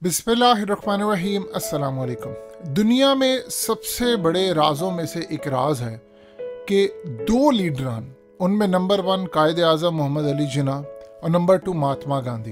बिस्मिल्लाहिर्रहमानिर्रहीम अस्सलाम वालेकुम। दुनिया में सबसे बड़े राजों में से एक राज है कि दो लीडरान, उनमें नंबर 1 कायद आज़म मोहम्मद अली जिन्ना और नंबर 2 महात्मा गांधी,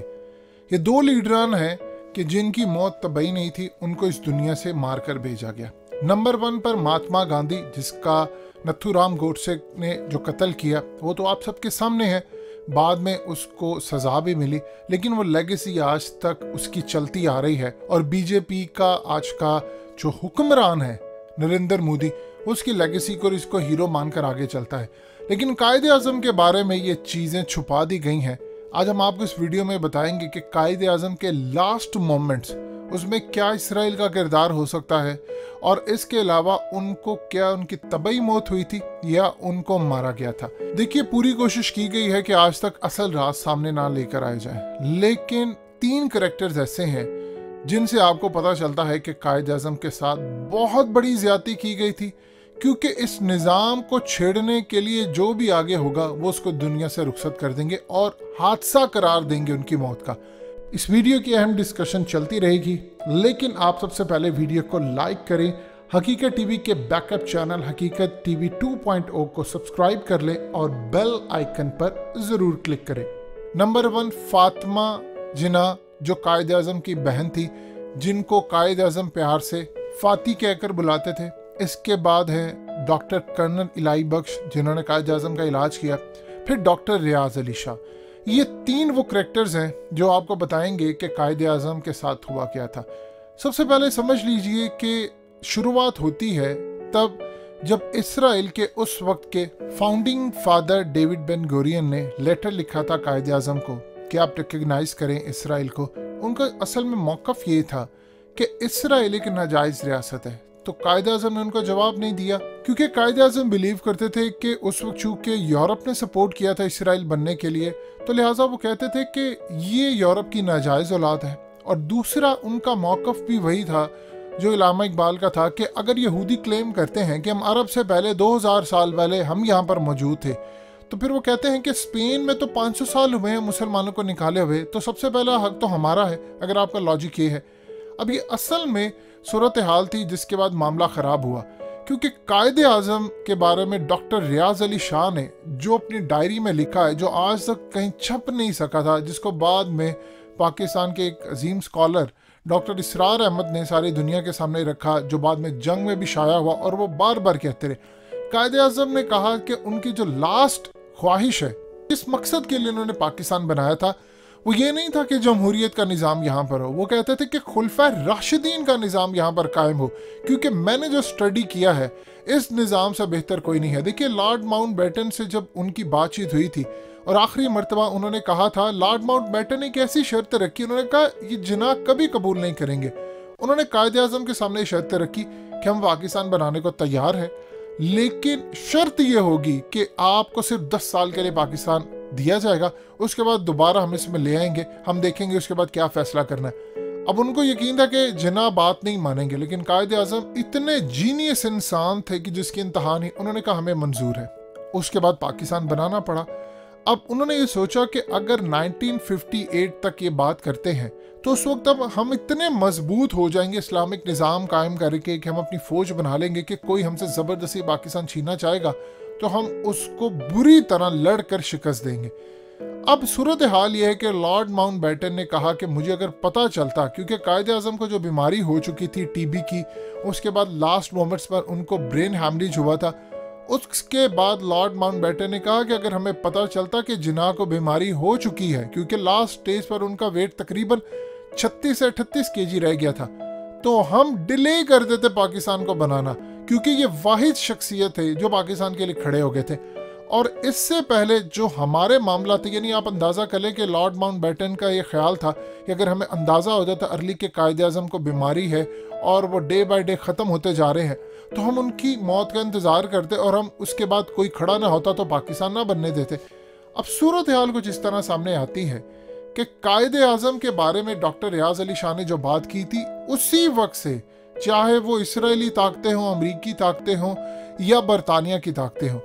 ये दो लीडरान हैं कि जिनकी मौत तबई नहीं थी, उनको इस दुनिया से मार कर भेजा गया। नंबर 1 पर महात्मा गांधी, जिसका नथुराम गोडसे ने जो कत्ल किया वो तो आप सबके सामने है। बाद में उसको सज़ा भी मिली, लेकिन वो लेगेसी आज तक उसकी चलती आ रही है। और बीजेपी का आज का जो हुक्मरान है नरेंद्र मोदी, उसकी लेगेसी को इसको हीरो मानकर आगे चलता है। लेकिन कायद आज़म के बारे में ये चीज़ें छुपा दी गई हैं। आज हम आपको इस वीडियो में बताएंगे कि कायद आज़म के लास्ट मोमेंट्स, उसमें क्या इसराइल का किरदार हो सकता है, और इसके अलावा उनको क्या उनकी तबई मौत हुई थी या उनको मारा गया था। देखिए, पूरी कोशिश की गई है कि आज तक असल राज सामने ना लेकर आए जाए, लेकिन 3 कैरेक्टर्स ऐसे हैं जिनसे आपको पता चलता है कि कायद आज़म के साथ बहुत बड़ी ज्यादती की गई थी, क्योंकि इस निज़ाम को छेड़ने के लिए जो भी आगे होगा वो उसको दुनिया से रुखसत कर देंगे और हादसा करार देंगे उनकी मौत का। इस वीडियो की अहम डिस्कशन चलती रहेगी, लेकिन आप सबसे पहले वीडियो को लाइक करें, हकीकत टीवी के बैकअप चैनल हकीकत टीवी 2.0 को सब्सक्राइब कर लें और बेल आइकन पर जरूर क्लिक करें। नंबर 1 फातिमा जिन्ना, जो कायद आज़म की बहन थी, जिनको कायद आज़म प्यार से फाती कहकर बुलाते थे। इसके बाद है डॉक्टर कर्नल इलाई बख्श, जिन्होंने कायद आज़म का इलाज किया। फिर डॉक्टर रियाज अली शाह। ये 3 वो करेक्टर्स हैं जो आपको बताएंगे कि कायद आज़म के साथ हुआ क्या था। सबसे पहले समझ लीजिए कि शुरुआत होती है तब जब इसराइल के उस वक्त के founding father David Ben Gurion ने लेटर लिखा था कायद आज़म को कि आप रिकग्नाइज करें इसराइल को। उनका असल में मौक़िफ़ ये था कि इसराइल एक नाजायज़ रियासत है। तो कायद आज़म ने उनको जवाब नहीं दिया, क्योंकि कायद आज़म बिलीव करते थे कि उस वक्त चूँकि यूरोप ने सपोर्ट किया था इसराइल बनने के लिए, तो लिहाजा वो कहते थे कि ये यूरोप की नाजायज़ औलाद है। और दूसरा उनका मौक़िफ़ भी वही था जो इलामा इकबाल का था कि अगर यहूदी क्लेम करते हैं कि हम अरब से पहले 2000 साल पहले हम यहाँ पर मौजूद थे, तो फिर वो कहते हैं कि स्पेन में तो 500 साल हुए हैं मुसलमानों को निकाले हुए, तो सबसे पहला हक तो हमारा है, अगर आपका लॉजिक ये है। अब ये असल में सूरत हाल थी जिसके बाद मामला ख़राब हुआ, क्योंकि कायद आज़म के बारे में डॉक्टर रियाज अली शाह ने जो अपनी डायरी में लिखा है, जो आज तक कहीं छप नहीं सका था, जिसको बाद में पाकिस्तान के एक अजीम स्कॉलर डॉक्टर इसरार अहमद ने सारी दुनिया के सामने रखा, जो बाद में जंग में भी शाया हुआ, और वो बार बार कहते रहे। कायद आज़म ने कहा कि उनकी जो लास्ट ख्वाहिश है, इस मकसद के लिए उन्होंने पाकिस्तान बनाया था, वो ये नहीं था कि जमहूरियत का निज़ाम यहाँ पर हो। वो कहते थे कि खुलफाए राशिदीन का निज़ाम यहाँ पर कायम हो, क्योंकि मैंने जो स्टडी किया है इस निज़ाम से बेहतर कोई नहीं है। देखिए, लॉर्ड माउंटबेटन से जब उनकी बातचीत हुई थी और आखिरी मर्तबा उन्होंने कहा था, लॉर्ड माउंटबेटन ने एक ऐसी शर्त रखी, उन्होंने कहा ये जिन्ना कभी कबूल नहीं करेंगे। उन्होंने कायद आज़म के सामने शर्त रखी कि हम पाकिस्तान बनाने को तैयार हैं, लेकिन शर्त यह होगी कि आपको सिर्फ 10 साल के लिए पाकिस्तान दिया जाएगा, उसके बाद दोबारा हम इसमें ले आएंगे, हम देखेंगे उसके बाद क्या फैसला करना है। अब उनको यकीन था कि जिन्ना बात नहीं मानेंगे, लेकिन कायद आज़म इतने जीनियस इंसान थे कि जिसकी इंतहा नहीं, उन्होंने कहा हमें मंजूर है। उसके बाद पाकिस्तान बनाना पड़ा। अब उन्होंने ये सोचा कि अगर 1958 तक ये बात करते हैं तो उस वक्त अब हम इतने मजबूत हो जाएंगे इस्लामिक निज़ाम कायम करके कि हम अपनी फ़ौज बना लेंगे कि कोई हमसे ज़बरदस्ती पाकिस्तान छीनना चाहेगा तो हम उसको बुरी तरह लड़ कर शिकस्त देंगे। अब सूरत हाल ये है कि लॉर्ड माउंटबेटन ने कहा कि मुझे अगर पता चलता, क्योंकि कायद आज़म को जो बीमारी हो चुकी थी टीबी की, उसके बाद लास्ट मोमेंट्स पर उनको ब्रेन हैमरेज हुआ था, उसके बाद लॉर्ड माउंटबेटन ने कहा कि अगर हमें पता चलता कि जिन्ना को बीमारी हो चुकी है, क्योंकि लास्ट स्टेज पर उनका वेट तकरीबन 36 से 38 केजी रह गया था, तो हम डिले कर देते पाकिस्तान को बनाना, क्योंकि ये वाहिद शख्सियत है जो पाकिस्तान के लिए खड़े हो गए थे। और इससे पहले जो हमारे मामला थे, यानी आप अंदाज़ा कर लें कि लॉर्ड माउंटबेटन का ये ख्याल था कि अगर हमें अंदाज़ा हो जाता अर्ली के कायद आज़म को बीमारी है और वो डे बाय डे ख़त्म होते जा रहे हैं, तो हम उनकी मौत का इंतज़ार करते और हम उसके बाद कोई खड़ा ना होता तो पाकिस्तान ना बनने देते। अब सूरत हाल कुछ इस तरह सामने आती है कि कायद आज़म के बारे में डॉक्टर रियाज अली शाह ने जो बात की थी, उसी वक्त से चाहे वो इसराइली ताकतें हों, अमरीकी ताकतें हों या बरतानिया की ताकतें हों,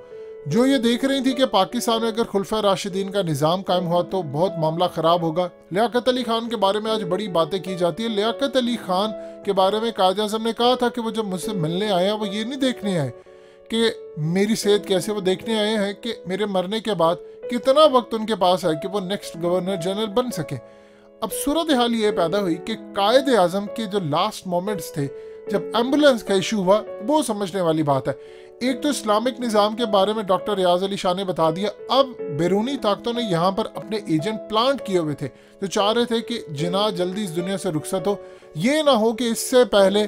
जो ये देख रही थी कि पाकिस्तान में अगर खुलफा राशिदीन का निज़ाम कायम हुआ तो बहुत मामला ख़राब होगा। लियाकत अली खान के बारे में आज बड़ी बातें की जाती है। लियाकत अली खान के बारे में कायद आज़म ने कहा था कि वो जब मुझसे मिलने आया वो ये नहीं देखने आए कि मेरी सेहत कैसे, वो देखने आए हैं कि मेरे मरने के बाद कितना वक्त उनके पास है कि वो नेक्स्ट गवर्नर जनरल बन सके। अब सूरत हाल ये पैदा हुई कि कायद आज़म के जो लास्ट मोमेंट्स थे जब एम्बुलेंस का इशू हुआ, वो समझने वाली बात है। एक तो इस्लामिक निज़ाम के बारे में डॉक्टर रियाज अली शाह ने बता दिया। अब बैरूनी ताकतों ने यहाँ पर अपने एजेंट प्लांट किए हुए थे जो चाह रहे थे कि जिना जल्दी इस दुनिया से रुखसत हो। ये ना हो कि इससे पहले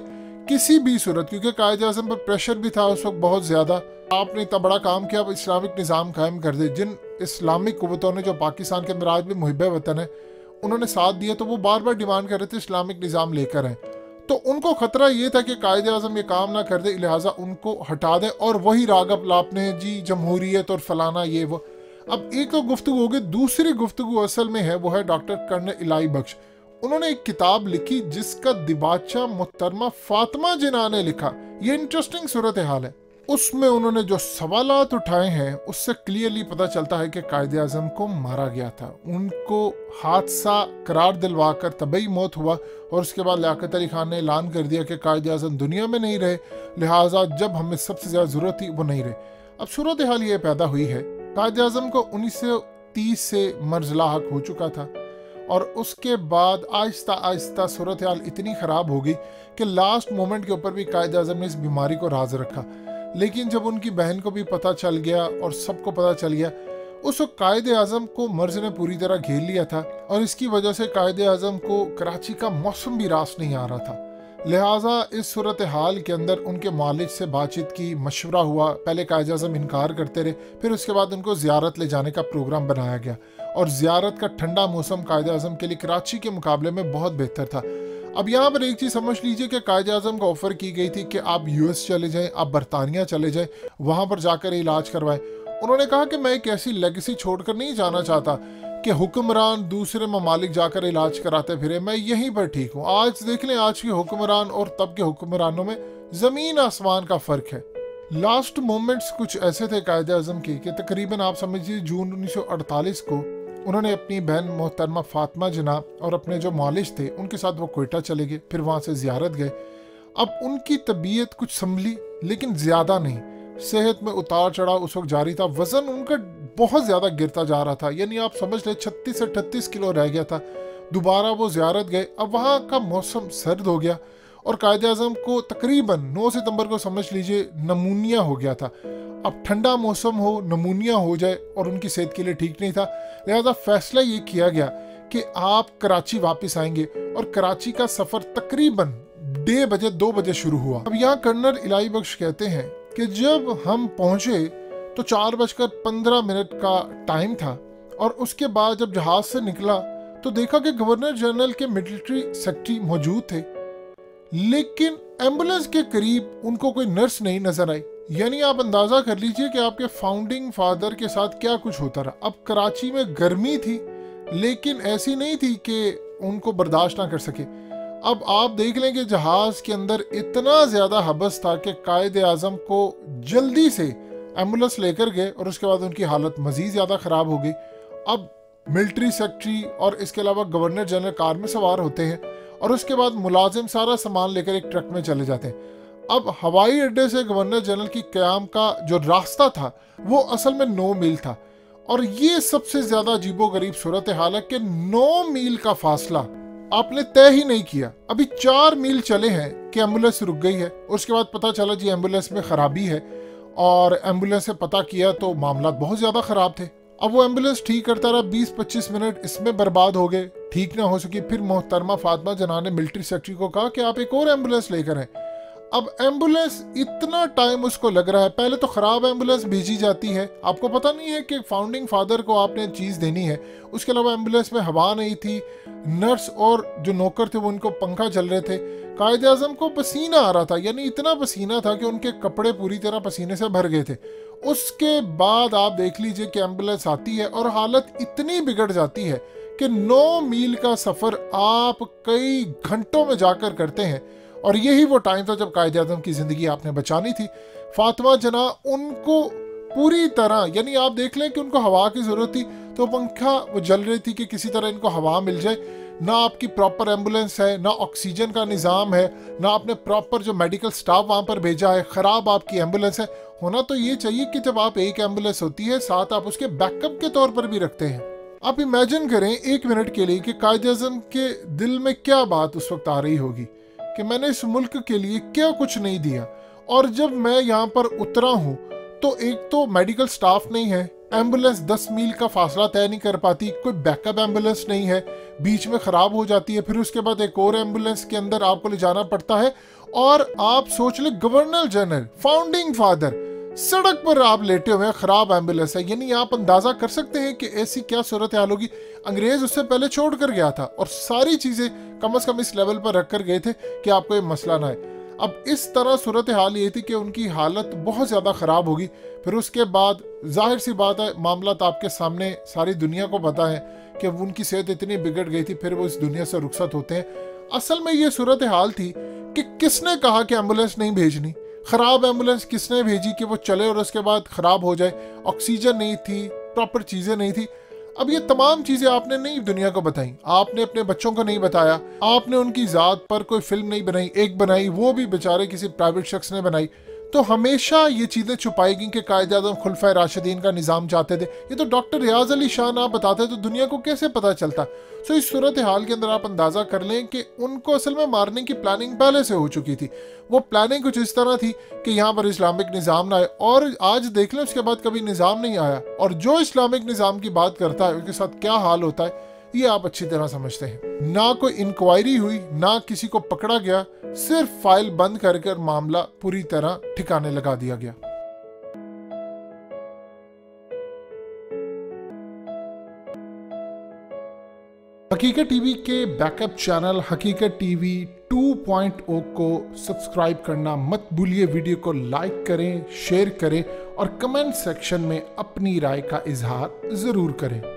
किसी भी सूरत, क्योंकि कायद आज़म पर प्रेशर भी था उस वक्त बहुत ज़्यादा, आपने इतना बड़ा काम किया, अब इस्लामिक निज़ाम कायम कर दे। जिन इस्लामिक कुव्वतों ने जो पाकिस्तान के अंदर आज भी मुहिब वतन है उन्होंने साथ दिया, तो वो बार बार डिमांड कर रहे थे इस्लामिक निज़ाम लेकर आए। तो उनको खतरा ये था कि कायद आज़म ये काम ना कर दे, लिहाजा उनको हटा दे और वही रागब लापने जी जमहूरियत और फलाना ये वो। अब एक तो गुफ्तगू हो गई, दूसरी गुफ्तगू असल में है वो है डॉक्टर कर्नल इलाई बख्श। उन्होंने एक किताब लिखी जिसका दिबाचा मुहतरमा फातिमा जिन्ना ने लिखा। ये इंटरेस्टिंग सूरत हाल है। उसमें उन्होंने जो सवालात उठाए हैं उससे क्लियरली पता चलता है कि कायद आज़म को मारा गया था, उनको हादसा करार दिलवा कर तबई मौत हुआ और उसके बाद लियाकत अली खान ने ऐलान कर दिया कि कायद आज़म दुनिया में नहीं रहे, लिहाजा जब हमें सबसे ज़्यादा ज़रूरत थी वो नहीं रहे। अब सूरत हाल ये पैदा हुई है, कायद आज़म को 1930 से मर्ज लाहक हो चुका था और उसके बाद आहिस्ता आहिस्ता सूरत हाल इतनी ख़राब हो गई कि लास्ट मोमेंट के ऊपर भी कायद आज़म ने इस बीमारी को राज रखा। लेकिन जब उनकी बहन को भी पता चल गया और सबको पता चल गया, उस वक्त कायद आज़म को मर्ज ने पूरी तरह घेर लिया था और इसकी वजह से कायद आज़म को कराची का मौसम भी रास नहीं आ रहा था। लिहाजा इस सूरत हाल के अंदर उनके मालिक से बातचीत की, मशवरा हुआ। पहले कायद आज़म इनकार करते रहे, फिर उसके बाद उनको ज़ियारत ले जाने का प्रोग्राम बनाया गया और ज़ियारत का ठंडा मौसम कायद आज़म के लिए कराची के मुकाबले में बहुत बेहतर था। अब यहाँ पर एक चीज़ समझ लीजिए कि कायद आज़म को ऑफ़र की गई थी कि आप यूएस चले जाएं, आप बरतानिया चले जाएं, वहाँ पर जाकर इलाज करवाएं। उन्होंने कहा कि मैं एक ऐसी लेगेसी छोड़कर नहीं जाना चाहता कि हुक्मरान दूसरे ममालिक जाकर इलाज कराते फिरे, मैं यहीं पर ठीक हूँ। आज देख लें, आज के हुक्मरान और तब के हुक्मरानों में ज़मीन आसमान का फ़र्क है। लास्ट मोमेंट्स कुछ ऐसे थे कायद आज़म की कि तकरीबन आप समझिए जून 1948 को उन्होंने अपनी बहन मोहतरमा फातिमा जिन्ना और अपने जो मालिश थे उनके साथ वो कोयटा चले गए, फिर वहाँ से ज़ियारत गए। अब उनकी तबीयत कुछ संभली लेकिन ज़्यादा नहीं, सेहत में उतार चढ़ाव उस वक्त जारी था। वज़न उनका बहुत ज़्यादा गिरता जा रहा था, यानी आप समझ लें 36 से 38 किलो रह गया था। दोबारा वो ज़ियारत गए। अब वहाँ का मौसम सर्द हो गया और कायद आज़म को तकरीबन 9 सितंबर को समझ लीजिए नमूनिया हो गया था। अब ठंडा मौसम हो, नमूनिया हो जाए और उनकी सेहत के लिए ठीक नहीं था, लिहाजा फैसला ये किया गया कि आप कराची वापस आएंगे और कराची का सफ़र तकरीबन 2 बजे शुरू हुआ। अब यहाँ कर्नल इलाई बख्श कहते हैं कि जब हम पहुँचे तो 4:15 का टाइम था और उसके बाद जब जहाज़ से निकला तो देखा कि गवर्नर जनरल के मिलिट्री सेक्रेटरी मौजूद थे, लेकिन एम्बुलेंस के करीब उनको कोई नर्स नहीं नजर आई। यानी आप अंदाजा कर लीजिए कि आपके फाउंडिंग फादर के साथ क्या कुछ होता रहा। अब कराची में गर्मी थी लेकिन ऐसी नहीं थी कि उनको बर्दाश्त ना कर सके। अब आप देख लें कि जहाज के अंदर इतना ज्यादा हबस था कि कायद आज़म को जल्दी से एम्बुलेंस लेकर गए और उसके बाद उनकी हालत मजीद ज्यादा खराब हो गई। अब मिलिट्री सेक्रेटरी और इसके अलावा गवर्नर जनरल कार में सवार होते हैं और उसके बाद मुलाजिम सारा सामान लेकर एक ट्रक में चले जाते हैं। अब हवाई अड्डे से गवर्नर जनरल की क़याम का जो रास्ता था वो असल में 9 मील था और ये सबसे ज्यादा अजीबोगरीब सूरत हाल है कि 9 मील का फासला आपने तय ही नहीं किया। अभी 4 मील चले हैं कि एम्बुलेंस रुक गई है। उसके बाद पता चला जी एम्बुलेंस में खराबी है और एम्बुलेंस से पता किया तो मामला बहुत ज्यादा खराब थे। अब वो एम्बुलेंस ठीक करता रहा, 20-25 मिनट इसमें बर्बाद हो गए, ठीक ना हो सकी। फिर मोहतरमा फातिमा जिन्ना ने मिलिट्री सेक्रेटरी को कहा कि आप एक और एम्बुलेंस लेकर आए। अब एम्बुलेंस इतना टाइम उसको लग रहा है, पहले तो खराब एम्बुलेंस भेजी जाती है, आपको पता नहीं है कि फाउंडिंग फादर को आपने चीज़ देनी है। उसके अलावा एम्बुलेंस में हवा नहीं थी, नर्स और जो नौकर थे वो उनको पंखा चल रहे थे। कायद आज़म को पसीना आ रहा था, यानी इतना पसीना था कि उनके कपड़े पूरी तरह पसीने से भर गए थे। उसके बाद आप देख लीजिए कि एम्बुलेंस आती है और हालत इतनी बिगड़ जाती है कि 9 मील का सफ़र आप कई घंटों में जाकर करते हैं और यही वो टाइम था जब कायद आज़म की ज़िंदगी आपने बचानी थी। फातिमा जिन्ना उनको पूरी तरह, यानी आप देख लें कि उनको हवा की जरूरत थी तो पंखा वो जल रही थी कि किसी तरह इनको हवा मिल जाए। ना आपकी प्रॉपर एम्बुलेंस है, ना ऑक्सीजन का निज़ाम है, ना आपने प्रॉपर जो मेडिकल स्टाफ वहाँ पर भेजा है, ख़राब आपकी एम्बुलेंस है। होना तो ये चाहिए कि जब आप एक एम्बुलेंस होती है साथ आप उसके बैकअप के तौर पर भी रखते हैं। आप इमेजिन करें एक मिनट के लिए कि कायद-ए-आज़म के दिल में क्या बात उस वक्त आ रही होगी कि मैंने इस मुल्क के लिए क्या कुछ नहीं दिया, और जब मैं यहाँ पर उतरा हूँ तो एक तो मेडिकल स्टाफ नहीं है, एम्बुलेंस 10 मील का फासला तय नहीं कर पाती, कोई बैकअप एम्बुलेंस नहीं है, बीच में ख़राब हो जाती है, फिर उसके बाद एक और एम्बुलेंस के अंदर आपको ले जाना पड़ता है। और आप सोच ले गवर्नर जनरल, फाउंडिंग फादर सड़क पर आप लेटे हुए हैं, ख़राब एम्बुलेंस है। यानी आप अंदाज़ा कर सकते हैं कि ऐसी क्या सूरत हाल होगी। अंग्रेज़ उससे पहले छोड़ कर गया था और सारी चीज़ें कम से कम इस लेवल पर रख कर गए थे कि आपको ये मसला ना आए। अब इस तरह सूरत हाल ये थी कि उनकी हालत बहुत ज़्यादा ख़राब होगी। फिर उसके बाद जाहिर सी बात है, मामला तो आपके सामने सारी दुनिया को पता है कि उनकी सेहत इतनी बिगड़ गई थी, फिर वो इस दुनिया से रुखसत होते हैं। असल में ये सूरत हाल थी कि किसने कहा कि एम्बुलेंस नहीं भेजनी, ख़राब एम्बुलेंस किसने भेजी कि वो चले और उसके बाद ख़राब हो जाए। ऑक्सीजन नहीं थी, प्रॉपर चीज़ें नहीं थी। अब ये तमाम चीज़ें आपने नहीं दुनिया को बताई, आपने अपने बच्चों को नहीं बताया, आपने उनकी ज़ात पर कोई फिल्म नहीं बनाई, एक बनाई वो भी बेचारे किसी प्राइवेट शख्स ने बनाई। तो हमेशा ये चीज़ें छुपाएगी कि कायद-ए-आज़म खुलफाए राशिदीन का निज़ाम चाहते थे। ये तो डॉक्टर रियाज अली शाह ना बताते तो दुनिया को कैसे पता चलता। सो इस सूरत हाल के अंदर आप अंदाज़ा कर लें कि उनको असल में मारने की प्लानिंग पहले से हो चुकी थी। वो प्लानिंग कुछ इस तरह थी कि यहाँ पर इस्लामिक निज़ाम ना आए, और आज देख लें उसके बाद कभी निज़ाम नहीं आया, और जो इस्लामिक निज़ाम की बात करता है उसके साथ क्या हाल होता है ये आप अच्छी तरह समझते हैं। ना कोई इंक्वायरी हुई, ना किसी को पकड़ा गया, सिर्फ फाइल बंद कर मामला पूरी तरह ठिकाने लगा दिया गया। हकीकत टीवी के बैकअप चैनल हकीकत टीवी 2.0 को सब्सक्राइब करना मत भूलिए। वीडियो को लाइक करें, शेयर करें और कमेंट सेक्शन में अपनी राय का इजहार जरूर करें।